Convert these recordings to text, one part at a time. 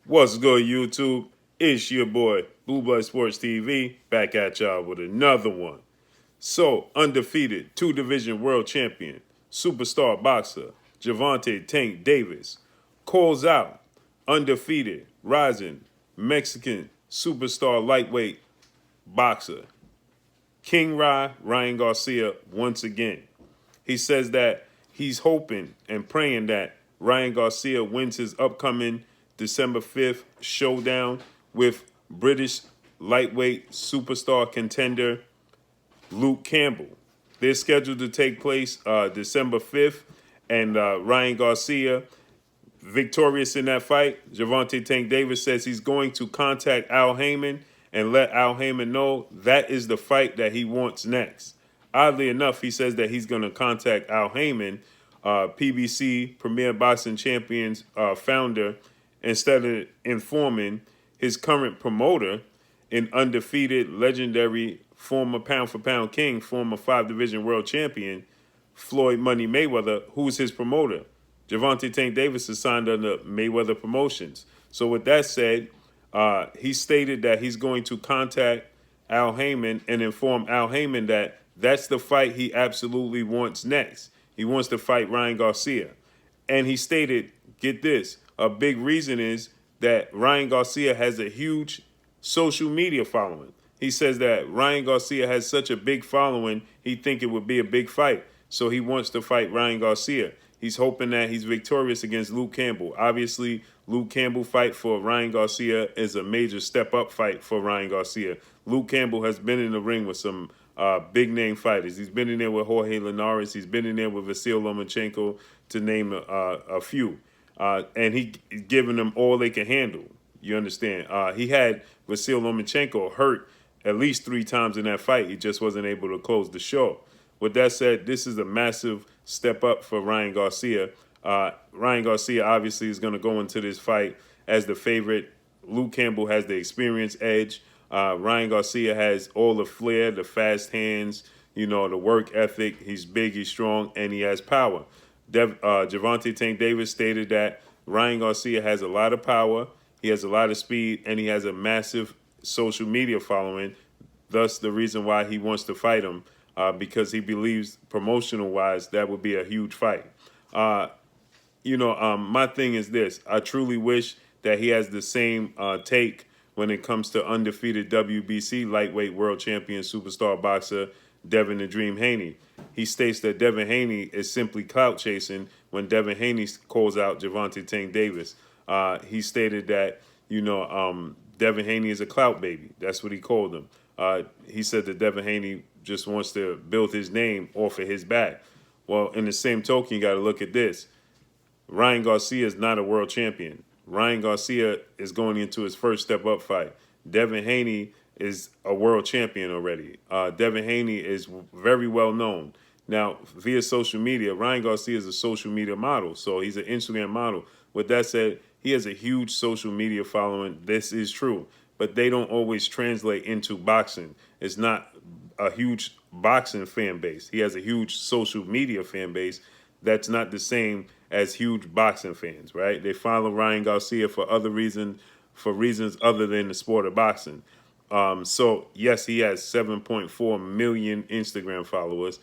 What's good, YouTube? It's your boy, Blue Blood Sports TV, back at y'all with another one. So, undefeated two-division world champion, superstar boxer, Gervonta Tank Davis, calls out undefeated, rising Mexican superstar lightweight boxer, King Ryan Garcia once again. He says that he's hoping and praying that Ryan Garcia wins his upcoming December 5th showdown with British lightweight superstar contender Luke Campbell. They're scheduled to take place December 5th, and Ryan Garcia, victorious in that fight. Gervonta Tank Davis says he's going to contact Al Heyman and let Al Heyman know that is the fight that he wants next. Oddly enough, he says that he's going to contact Al Heyman, PBC Premier Boxing Champions founder, instead of informing his current promoter, an undefeated, legendary, former pound-for-pound king, former five-division world champion, Floyd Money Mayweather, who's his promoter. Gervonta Tank Davis is signed under Mayweather Promotions. So with that said, he stated that he's going to contact Al Heyman and inform Al Heyman that that's the fight he absolutely wants next. He wants to fight Ryan Garcia. And he stated, get this, a big reason is that Ryan Garcia has a huge social media following. He says that Ryan Garcia has such a big following, he think it would be a big fight. So he wants to fight Ryan Garcia. He's hoping that he's victorious against Luke Campbell. Obviously, Luke Campbell fight for Ryan Garcia is a major step-up fight for Ryan Garcia. Luke Campbell has been in the ring with some big-name fighters. He's been in there with Jorge Linares. He's been in there with Vasil Lomachenko, to name a few. And he's giving them all they can handle. You understand? He had Vasil Lomachenko hurt at least 3 times in that fight. He just wasn't able to close the show. With that said, this is a massive step up for Ryan Garcia. Ryan Garcia obviously is going to go into this fight as the favorite. Luke Campbell has the experience edge. Ryan Garcia has all the flair, the fast hands, the work ethic. He's big, he's strong, and he has power. Gervonta Tank Davis stated that Ryan Garcia has a lot of power, he has a lot of speed, and he has a massive social media following. Thus, the reason why he wants to fight him, because he believes promotional-wise that would be a huge fight. My thing is this. I truly wish that he has the same take when it comes to undefeated WBC lightweight world champion superstar boxer Devin the Dream Haney. He states that Devin Haney is simply clout chasing when Devin Haney calls out Gervonta Tank Davis. He stated that, Devin Haney is a clout baby. That's what he called him. He said that Devin Haney just wants to build his name off of his back. Well, in the same token, you got to look at this. Ryan Garcia is not a world champion. Ryan Garcia is going into his first step-up fight. Devin Haney is a world champion already. Devin Haney is very well known. Now, via social media, Ryan Garcia is a social media model, so he's an Instagram model. With that said, he has a huge social media following. This is true, but they don't always translate into boxing. It's not a huge boxing fan base. He has a huge social media fan base that's not the same as huge boxing fans, right? They follow Ryan Garcia for reasons other than the sport of boxing. So, yes, he has 7.4 million Instagram followers.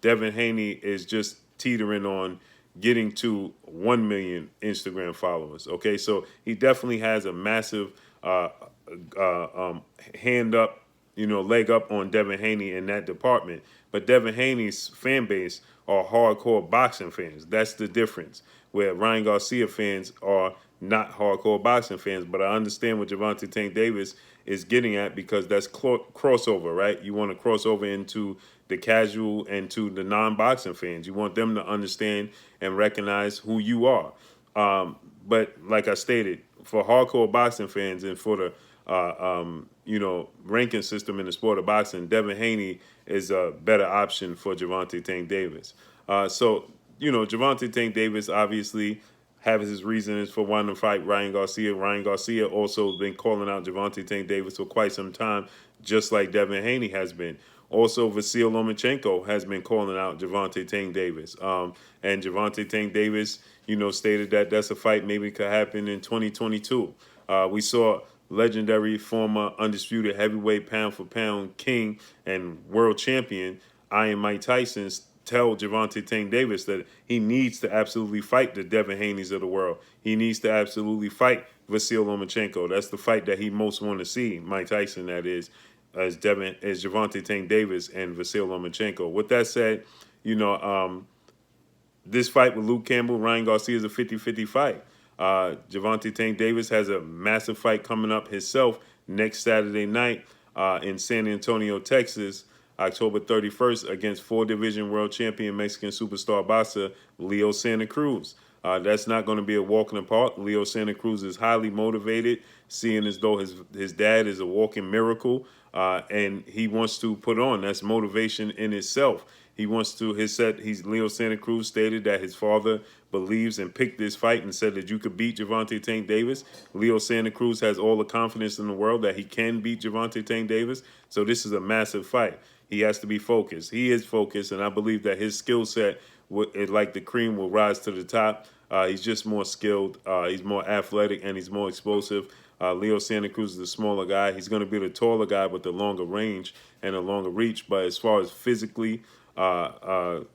Devin Haney is just teetering on getting to 1 million Instagram followers, okay? So he definitely has a massive hand up, leg up on Devin Haney in that department. But Devin Haney's fan base are hardcore boxing fans. That's the difference, where Ryan Garcia fans are not hardcore boxing fans. But I understand what Gervonta Tank Davis is getting at, because that's crossover, right? You want to cross over into the casual and to the non-boxing fans. You want them to understand and recognize who you are. But like I stated, for hardcore boxing fans and for the ranking system in the sport of boxing, Devin Haney is a better option for Gervonta Tank Davis. Gervonta Tank Davis obviously has his reasons for wanting to fight Ryan Garcia. Ryan Garcia also been calling out Gervonta Tank Davis for quite some time, just like Devin Haney has been. Also, Vasil Lomachenko has been calling out Gervonta Tank Davis. And Gervonta Tank Davis, stated that that's a fight maybe could happen in 2022. We saw legendary former undisputed heavyweight pound for pound king and world champion Iron Mike Tyson tell Gervonta Tang Davis that he needs to absolutely fight the Devin Haney's of the world. He needs to absolutely fight Vasyl Lomachenko. That's the fight that he most want to see, Mike Tyson, that is, as Gervonta Tang Davis and Vasyl Lomachenko. With that said, this fight with Luke Campbell, Ryan Garcia is a 50-50 fight. Gervonta Tank Davis has a massive fight coming up himself next Saturday night in San Antonio, Texas, October 31st, against 4-division world champion Mexican superstar boxer Leo Santa Cruz. That's not going to be a walk in the park. Leo Santa Cruz is highly motivated, seeing as though his dad is a walking miracle, and he wants to put on. That's motivation in itself. He wants to. Leo Santa Cruz stated that his father believes and picked this fight and said that you could beat Gervonta Tank Davis. Leo Santa Cruz has all the confidence in the world that he can beat Gervonta Tank Davis. So this is a massive fight. He has to be focused. He is focused, and I believe that his skill set, like the cream, will rise to the top. He's just more skilled. He's more athletic, and he's more explosive. Leo Santa Cruz is a smaller guy. He's going to be the taller guy with the longer range and a longer reach. But as far as physically, Leo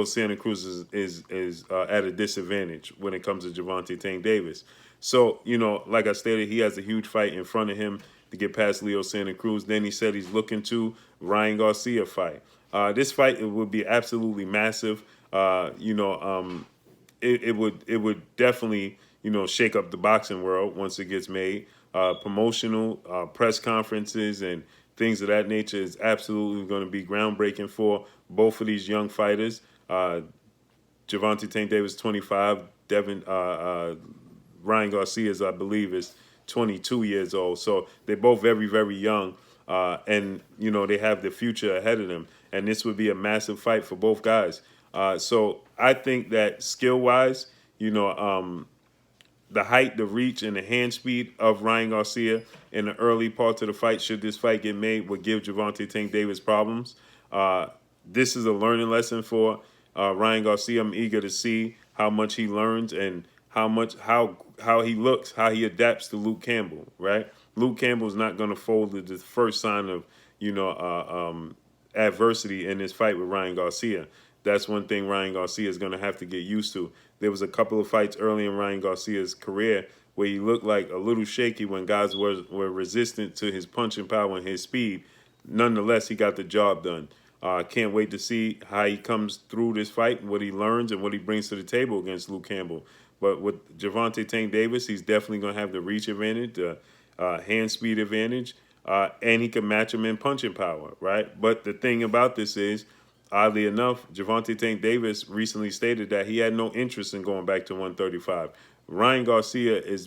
Santa Cruz is at a disadvantage when it comes to Gervonta Tank Davis. So, like I stated, he has a huge fight in front of him to get past Leo Santa Cruz. Then he said he's looking to Ryan Garcia fight. This fight, it would be absolutely massive. It would definitely, shake up the boxing world once it gets made. Promotional press conferences and things of that nature is absolutely going to be groundbreaking for both of these young fighters. Gervonta Tank Davis, 25. Ryan Garcia, I believe, is 22 years old. So they're both very, very young. And, they have the future ahead of them. And this would be a massive fight for both guys. So I think that skill-wise, the height, the reach, and the hand speed of Ryan Garcia in the early parts of the fight, should this fight get made, would give Gervonta Tank Davis problems. This is a learning lesson for Ryan Garcia. I'm eager to see how much he learns and how he looks, how he adapts to Luke Campbell, right? Luke Campbell's not going to fold at the first sign of, adversity in this fight with Ryan Garcia. That's one thing Ryan Garcia is going to have to get used to. There was a couple of fights early in Ryan Garcia's career where he looked like a little shaky when guys were resistant to his punching power and his speed. Nonetheless, he got the job done. Can't wait to see how he comes through this fight, what he learns, and what he brings to the table against Luke Campbell. But with Gervonta Tank Davis, he's definitely going to have the reach advantage, the hand speed advantage, and he can match him in punching power, right? But the thing about this is, oddly enough, Gervonta Tank Davis recently stated that he had no interest in going back to 135. Ryan Garcia is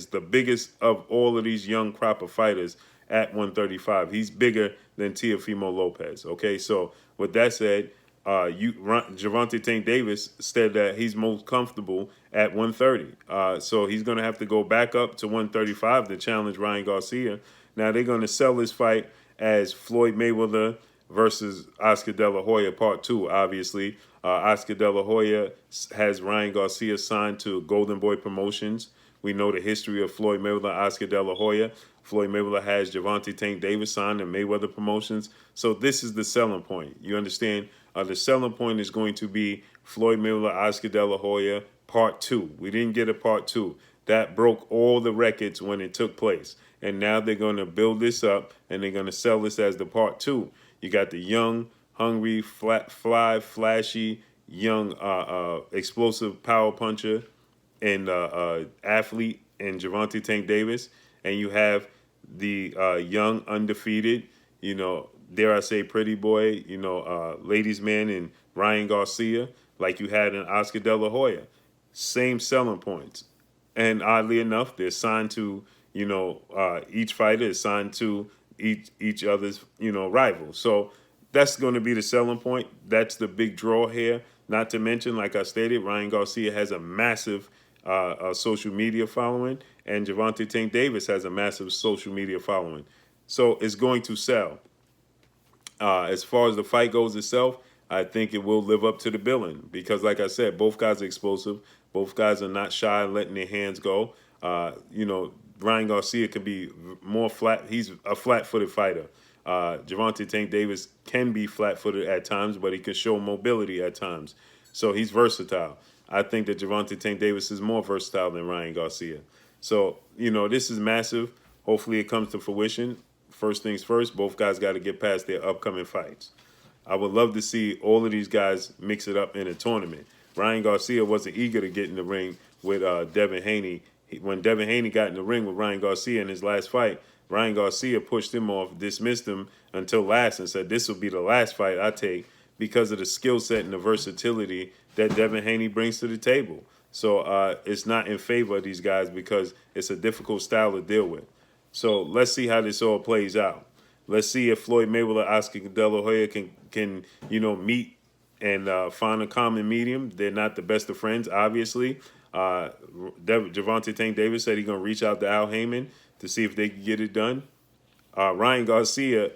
the biggest of all of these young crop of fighters at 135. He's bigger than Teofimo Lopez, okay? So with that said, Gervonta Tank Davis said that he's most comfortable at 130. So he's going to have to go back up to 135 to challenge Ryan Garcia. Now they're going to sell this fight as Floyd Mayweather versus Oscar De La Hoya Part 2, obviously. Oscar De La Hoya has Ryan Garcia signed to Golden Boy Promotions. We know the history of Floyd Mayweather, Oscar De La Hoya. Floyd Mayweather has Gervonta Tank Davis signed to Mayweather Promotions. So this is the selling point. You understand? The selling point is going to be Floyd Mayweather, Oscar De La Hoya Part 2. We didn't get a Part 2. That broke all the records when it took place. And now they're going to build this up, and they're going to sell this as the Part 2. You got the young, hungry, flashy, young, explosive power puncher and athlete in Gervonta Tank Davis. And you have the young, undefeated, dare I say pretty boy, ladies man in Ryan Garcia, like you had in Oscar De La Hoya. Same selling points. And oddly enough, they're signed to, each fighter is signed to each other's, rivals. So that's going to be the selling point. That's the big draw here. Not to mention, like I stated, Ryan Garcia has a massive social media following, and Gervonta Tank Davis has a massive social media following. So it's going to sell. As far as the fight goes itself, I think it will live up to the billing because, like I said, both guys are explosive. Both guys are not shy in letting their hands go. Ryan Garcia could be more flat. He's a flat-footed fighter. Gervonta Tank Davis can be flat-footed at times, but he can show mobility at times. So he's versatile. I think that Gervonta Tank Davis is more versatile than Ryan Garcia. So, this is massive. Hopefully it comes to fruition. First things first, both guys got to get past their upcoming fights. I would love to see all of these guys mix it up in a tournament. Ryan Garcia wasn't eager to get in the ring with Devin Haney. When Devin Haney got in the ring with Ryan Garcia in his last fight, Ryan Garcia pushed him off, dismissed him until last, and said this will be the last fight I take because of the skill set and the versatility that Devin Haney brings to the table. So it's not in favor of these guys because it's a difficult style to deal with. So let's see how this all plays out. Let's see if Floyd Mayweather, Oscar De La Hoya can meet and find a common medium. They're not the best of friends, obviously. Gervonta Tank Davis said he's going to reach out to Al Heyman to see if they can get it done. Ryan Garcia,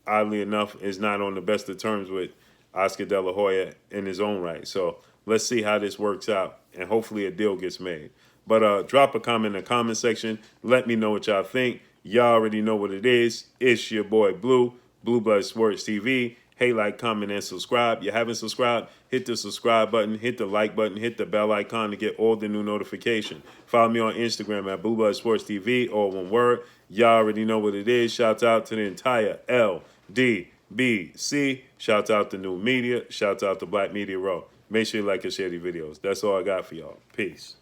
oddly enough, is not on the best of terms with Oscar De La Hoya in his own right. So let's see how this works out, and hopefully a deal gets made. But drop a comment in the comment section. Let me know what y'all think. Y'all already know what it is. It's your boy Blue, Blue Blood Sports TV. Hey, like, comment, and subscribe. You haven't subscribed? Hit the subscribe button, hit the like button, hit the bell icon to get all the new notifications. Follow me on Instagram at Blue Blood Sports TV, all one word. Y'all already know what it is. Shouts out to the entire LDBC. Shouts out to New Media. Shouts out to Black Media Row. Make sure you like and share these videos. That's all I got for y'all. Peace.